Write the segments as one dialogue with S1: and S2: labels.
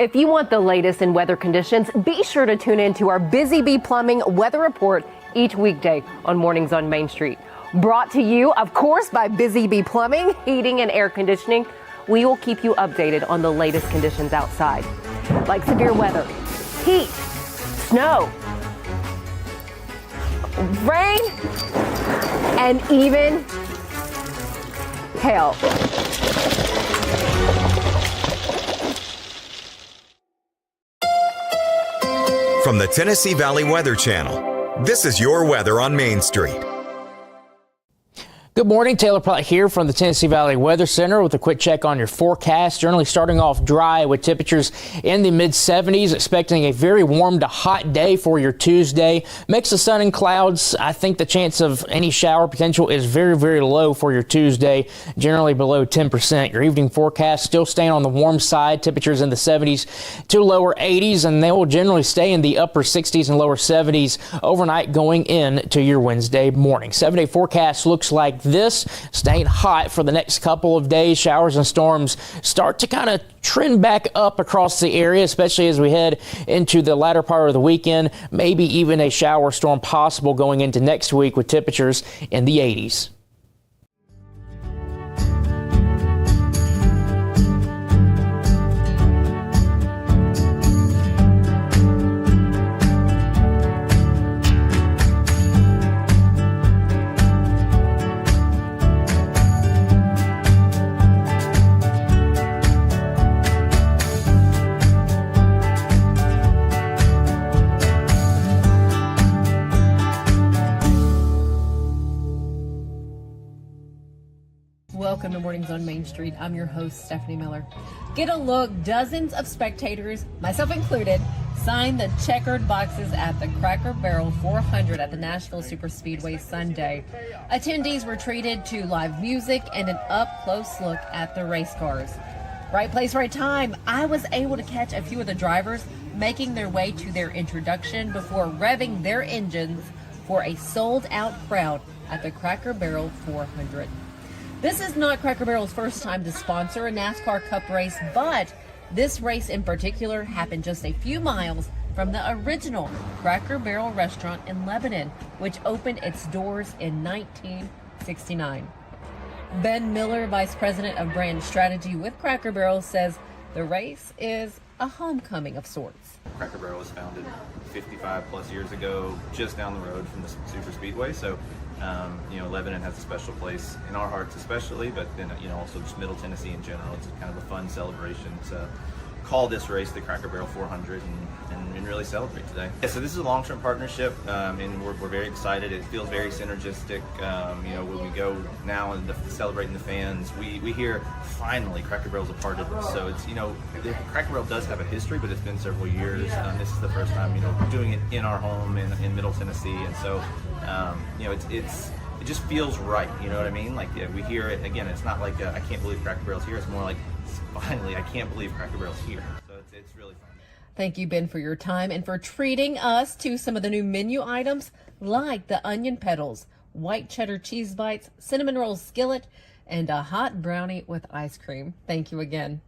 S1: If you want the latest in weather conditions, be sure to tune in to our Busy Bee Plumbing weather report each weekday on Mornings on Main Street. Brought to you, of course, by Busy Bee Plumbing, Heating and Air Conditioning. We will keep you updated on the latest conditions outside, like severe weather, heat, snow, rain, and even hail.
S2: From the Tennessee Valley Weather Channel, this is your weather on Main Street.
S3: Good morning, Taylor Platt here from the Tennessee Valley Weather Center with a quick check on your forecast. Generally starting off dry with temperatures in the mid-70s, expecting a very warm to hot day for your Tuesday. Mix of sun and clouds. I think the chance of any shower potential is very, very low for your Tuesday, generally below 10%. Your evening forecast still staying on the warm side, temperatures in the 70s to lower 80s, and they will generally stay in the upper 60s and lower 70s overnight going into your Wednesday morning. 7-day forecast looks like this, staying hot for the next couple of days. Showers and storms start to kind of trend back up across the area, especially as we head into the latter part of the weekend. Maybe even a shower storm possible going into next week with temperatures in the 80s.
S1: Welcome to Mornings on Main Street. I'm your host, Stefanie Miller. Get a look. Dozens of spectators, myself included, signed the checkered boxes at the Cracker Barrel 400 at the Nashville Superspeedway Sunday. Attendees were treated to live music and an up-close look at the race cars. Right place, right time. I was able to catch a few of the drivers making their way to their introduction before revving their engines for a sold-out crowd at the Cracker Barrel 400. This is not Cracker Barrel's first time to sponsor a NASCAR Cup race, but this race in particular happened just a few miles from the original Cracker Barrel restaurant in Lebanon, which opened its doors in 1969. Ben Miller, Vice President of Brand Strategy with Cracker Barrel, says the race is a homecoming of sorts.
S4: Cracker Barrel was founded 55 plus years ago, just down the road from the Super Speedway. So, Lebanon has a special place in our hearts especially, but then, also just Middle Tennessee in general. It's kind of a fun celebration to call this race the Cracker Barrel 400 and really celebrate today. Yeah, so this is a long-term partnership, and we're very excited. It feels very synergistic. When we go now and celebrating the fans, we hear finally Cracker Barrel's a part of this. So it's, Cracker Barrel does have a history, but it's been several years. This is the first time, doing it in our home in Middle Tennessee, and so it just feels right. You know what I mean? Like, we hear it again. It's not like I can't believe Cracker Barrel's here. It's more like, finally, I can't believe Cracker Barrel's here. So it's really fun.
S1: Thank you, Ben, for your time and for treating us to some of the new menu items like the onion petals, white cheddar cheese bites, cinnamon roll skillet, and a hot brownie with ice cream. Thank you again.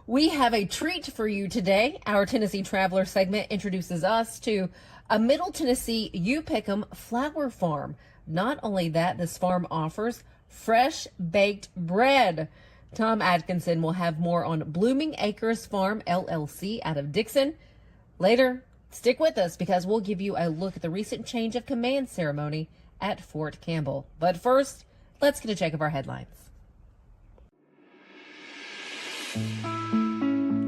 S1: We have a treat for you today. Our Tennessee Traveler segment introduces us to a Middle Tennessee You Pick 'em flower farm. Not only that, this farm offers fresh baked bread. Tom Adkinson will have more on Blooming Acres Farm LLC out of Dickson. Later, stick with us because we'll give you a look at the recent change of command ceremony at Fort Campbell. But first, let's get a check of our headlines.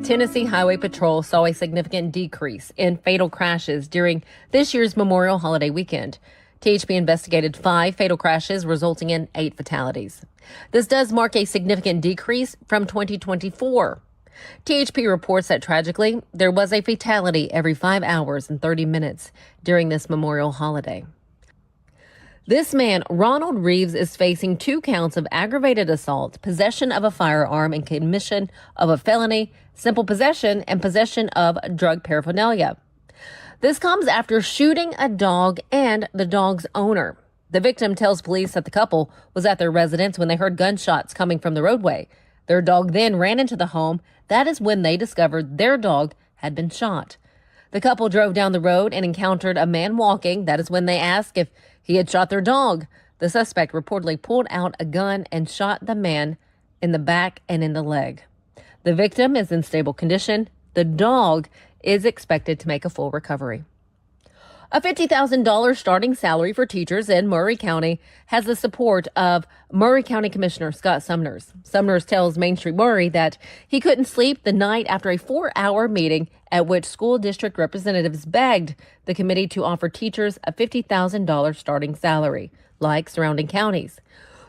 S1: Tennessee Highway Patrol saw a significant decrease in fatal crashes during this year's Memorial Holiday weekend. THP investigated 5 fatal crashes, resulting in 8 fatalities. This does mark a significant decrease from 2024. THP reports that tragically, there was a fatality every 5 hours and 30 minutes during this Memorial holiday. This man, Ronald Reeves, is facing 2 counts of aggravated assault, possession of a firearm, and commission of a felony, simple possession, and possession of drug paraphernalia. This comes after shooting a dog and the dog's owner. The victim tells police that the couple was at their residence when they heard gunshots coming from the roadway. Their dog then ran into the home. That is when they discovered their dog had been shot. The couple drove down the road and encountered a man walking. That is when they asked if he had shot their dog. The suspect reportedly pulled out a gun and shot the man in the back and in the leg. The victim is in stable condition. The dog is expected to make a full recovery. A $50,000 starting salary for teachers in Maury County has the support of Maury County Commissioner Scott Sumners. Sumners tells Main Street Maury that he couldn't sleep the night after a 4-hour meeting at which school district representatives begged the committee to offer teachers a $50,000 starting salary, like surrounding counties.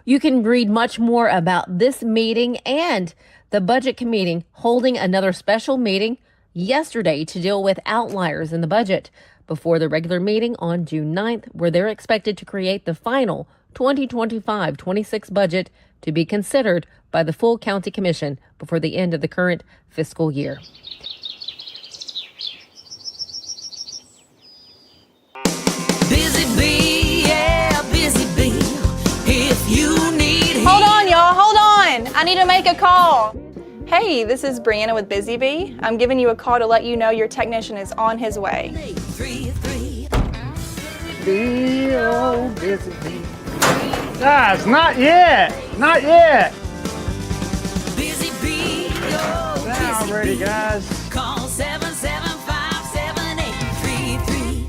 S1: You can read much more about this meeting and the Budget Committee holding another special meeting yesterday to deal with outliers in the budget before the regular meeting on June 9th, where they're expected to create the final 2025-26 budget to be considered by the full county commission before the end of the current fiscal year.
S5: Busy bee, yeah, busy bee. If you need
S6: Hold on, y'all. Hold on. I need to make a call. Hey, this is Brianna with Busy Bee. I'm giving you a call to let you know your technician is on his way.
S5: 333.
S7: Guys, not yet. Not yet.
S5: Busy bee, oh,
S7: Now
S5: busy
S7: I'm ready,
S5: bee.
S7: guys.
S5: Call 775-7833.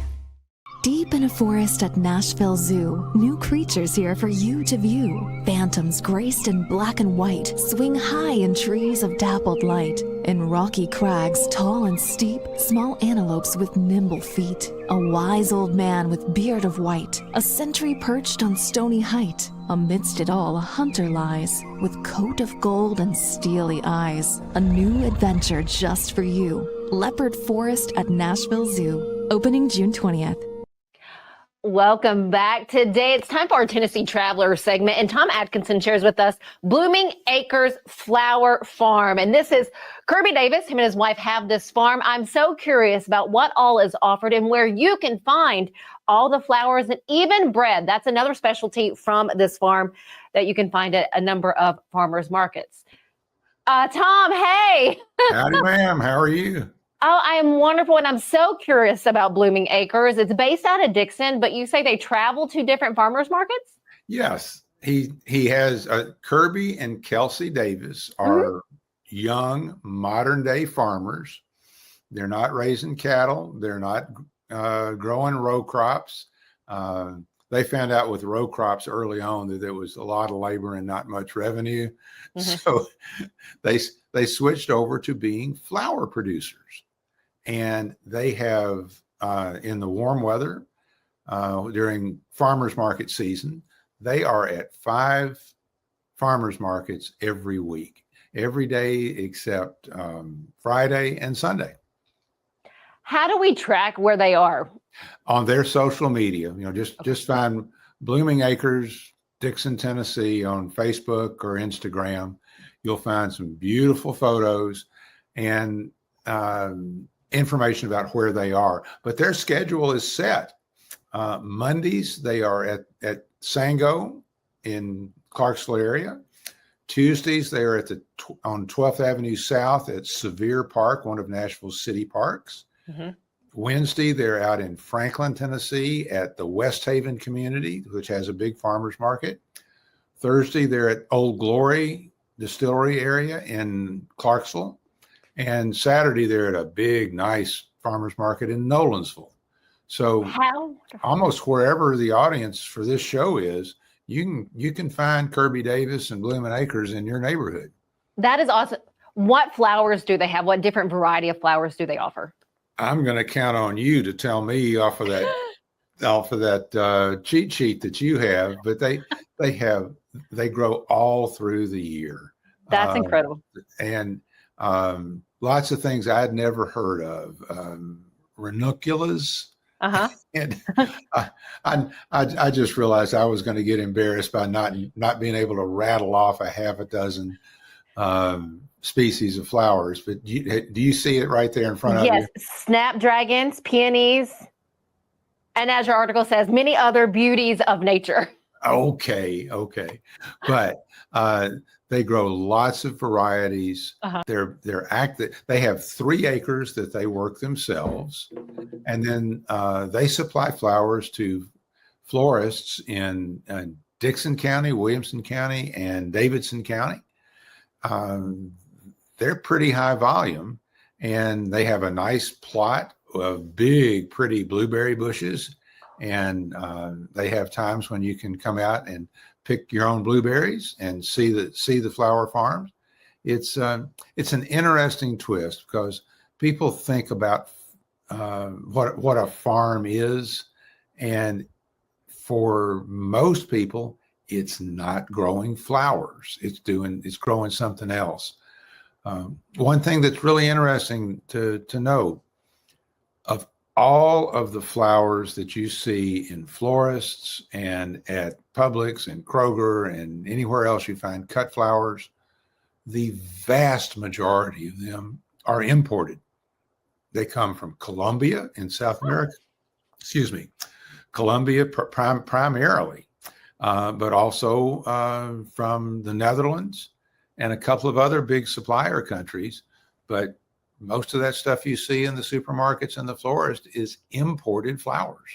S8: Deep in a forest at Nashville Zoo, new creatures here for you to view. Phantoms graced in black and white swing high in trees of dappled light. In rocky crags, tall and steep, small antelopes with nimble feet. A wise old man with beard of white, a sentry perched on stony height. Amidst it all, a hunter lies, with coat of gold and steely eyes. A new adventure just for you. Leopard Forest at Nashville Zoo, opening June 20th.
S1: Welcome back. Today it's time for our Tennessee Traveler segment, and Tom Adkinson shares with us Blooming Acres Flower Farm. And this is Kirby Davis. Him and his wife have this farm. I'm so curious about what all is offered and where you can find all the flowers and even bread. That's another specialty from this farm that you can find at a number of farmers markets. Tom, hey.
S9: Howdy, ma'am. How are you?
S1: Oh, I am wonderful, and I'm so curious about Blooming Acres. It's based out of Dickson, but you say they travel to different farmers markets?
S9: Yes, he has Kirby and Kelsey Davis are young, modern day farmers. They're not raising cattle. They're not growing row crops. They found out with row crops early on that there was a lot of labor and not much revenue. So they switched over to being flower producers. And they have, in the warm weather, during farmers market season, they are at 5 farmers markets every week, every day except Friday and Sunday.
S1: How do we track where they are?
S9: On their social media, just find Blooming Acres, Dickson, Tennessee on Facebook or Instagram. You'll find some beautiful photos and information about where they are. But their schedule is set. Mondays, they are at Sango in Clarksville area. Tuesdays, they are on 12th Avenue South at Sevier Park, one of Nashville's city parks. Wednesday, they're out in Franklin, Tennessee at the West Haven community, which has a big farmers market. Thursday, they're at Old Glory Distillery area in Clarksville. And Saturday, they're at a big, nice farmers market in Nolensville. So almost wherever the audience for this show is, you can find Kirby Davis and Blooming Acres in your neighborhood.
S1: That is awesome. What flowers do they have? What different variety of flowers do they offer?
S9: I'm going to count on you to tell me off of that cheat sheet that you have, but they grow all through the year.
S1: That's incredible.
S9: And lots of things I'd never heard of. Ranunculus. And I just realized I was going to get embarrassed by not being able to rattle off a half a dozen species of flowers. But do you see it right there in front of you?
S1: Yes, snapdragons, peonies, and as your article says, many other beauties of nature.
S9: Okay, okay, but they grow lots of varieties. They're active. They have 3 acres that they work themselves, and then they supply flowers to florists in Dickson County, Williamson County, and Davidson County. They're pretty high volume, and they have a nice plot of big, pretty blueberry bushes. And they have times when you can come out and pick your own blueberries and see the flower farms. It's an interesting twist because people think about what a farm is, and for most people, it's not growing flowers. It's growing something else. One thing that's really interesting to know, of all of the flowers that you see in florists and at Publix and Kroger and anywhere else you find cut flowers, the vast majority of them are imported. They come from Colombia in South America, Colombia primarily, but also from the Netherlands and a couple of other big supplier countries. But most of that stuff you see in the supermarkets and the florist is imported flowers.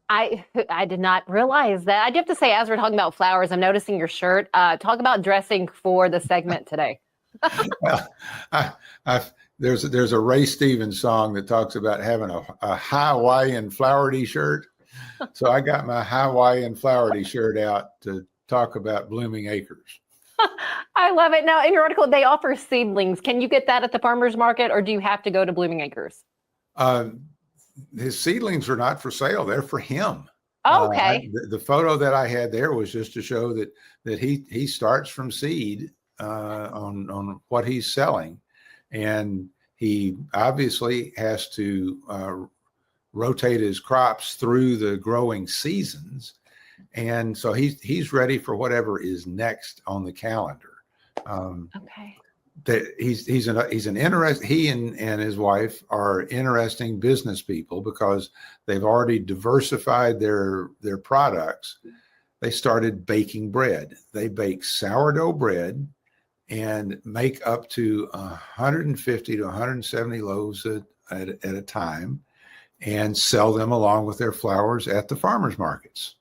S1: I did not realize that. I do have to say, as we're talking about flowers, I'm noticing your shirt. Talk about dressing for the segment today.
S9: Well, there's a Ray Stevens song that talks about having a Hawaiian flowery shirt. So I got my Hawaiian flowery shirt out to talk about blooming acres.
S1: I love it. Now, in your article, they offer seedlings. Can you get that at the farmer's market, or do you have to go to Blooming Acres?
S9: His seedlings are not for sale. They're for him.
S1: Oh, okay.
S9: The photo that I had there was just to show that he starts from seed on what he's selling. And he obviously has to rotate his crops through the growing seasons. And so he's ready for whatever is next on the calendar.
S1: Okay.
S9: He and his wife are interesting business people because they've already diversified their products. They started baking bread. They bake sourdough bread and make up to 150 to 170 loaves at a time and sell them along with their flowers at the farmers markets.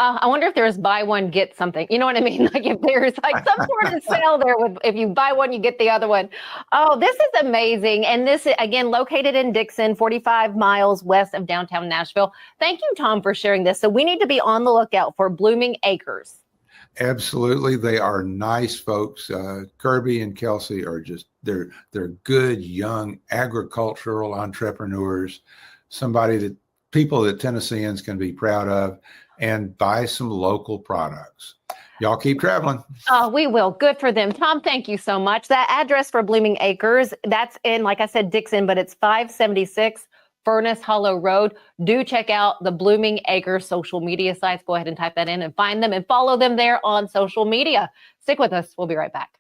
S1: I wonder if there's buy one, get something. You know what I mean? Like if there's like some sort of sale there with, if you buy one, you get the other one. Oh, this is amazing. And this, again, located in Dickson, 45 miles west of downtown Nashville. Thank you, Tom, for sharing this. So we need to be on the lookout for Blooming Acres.
S9: Absolutely. They are nice folks. Kirby and Kelsey are just, they're good, young agricultural entrepreneurs, people that Tennesseans can be proud of, and buy some local products. Y'all keep traveling.
S1: Oh, we will. Good for them. Tom, thank you so much. That address for Blooming Acres, that's in, like I said, Dickson, but it's 576 Furnace Hollow Road. Do check out the Blooming Acres social media sites. Go ahead and type that in and find them and follow them there on social media. Stick with us. We'll be right back.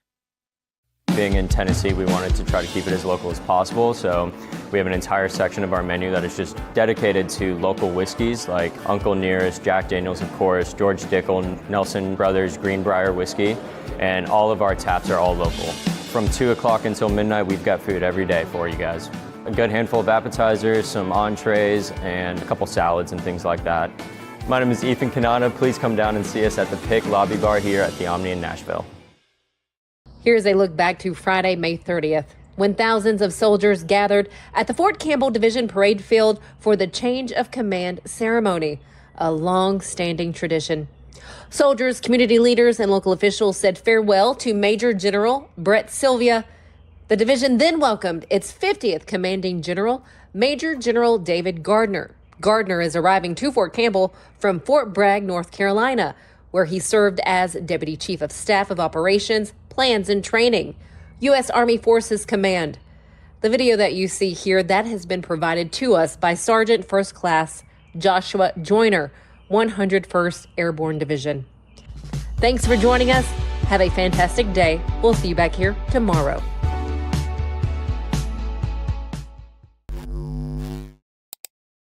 S10: Being in Tennessee, we wanted to try to keep it as local as possible. So we have an entire section of our menu that is just dedicated to local whiskeys like Uncle Nearest, Jack Daniels, of course, George Dickel, Nelson Brothers, Greenbrier whiskey, and all of our taps are all local. From 2 o'clock until midnight, we've got food every day for you guys. A good handful of appetizers, some entrees, and a couple salads and things like that. My name is Ethan Kanata. Please come down and see us at the Pick Lobby Bar here at the Omni in Nashville.
S1: Here's a look back to Friday, May 30th, when thousands of soldiers gathered at the Fort Campbell Division Parade Field for the Change of Command ceremony, a long-standing tradition. Soldiers, community leaders, and local officials said farewell to Major General Brett Sylvia. The division then welcomed its 50th Commanding General, Major General David Gardner. Gardner is arriving to Fort Campbell from Fort Bragg, North Carolina, where he served as Deputy Chief of Staff of Operations, Plans, and Training, U.S. Army Forces Command. The video that you see here, that has been provided to us by Sergeant First Class Joshua Joyner, 101st Airborne Division. Thanks for joining us. Have a fantastic day. We'll see you back here tomorrow.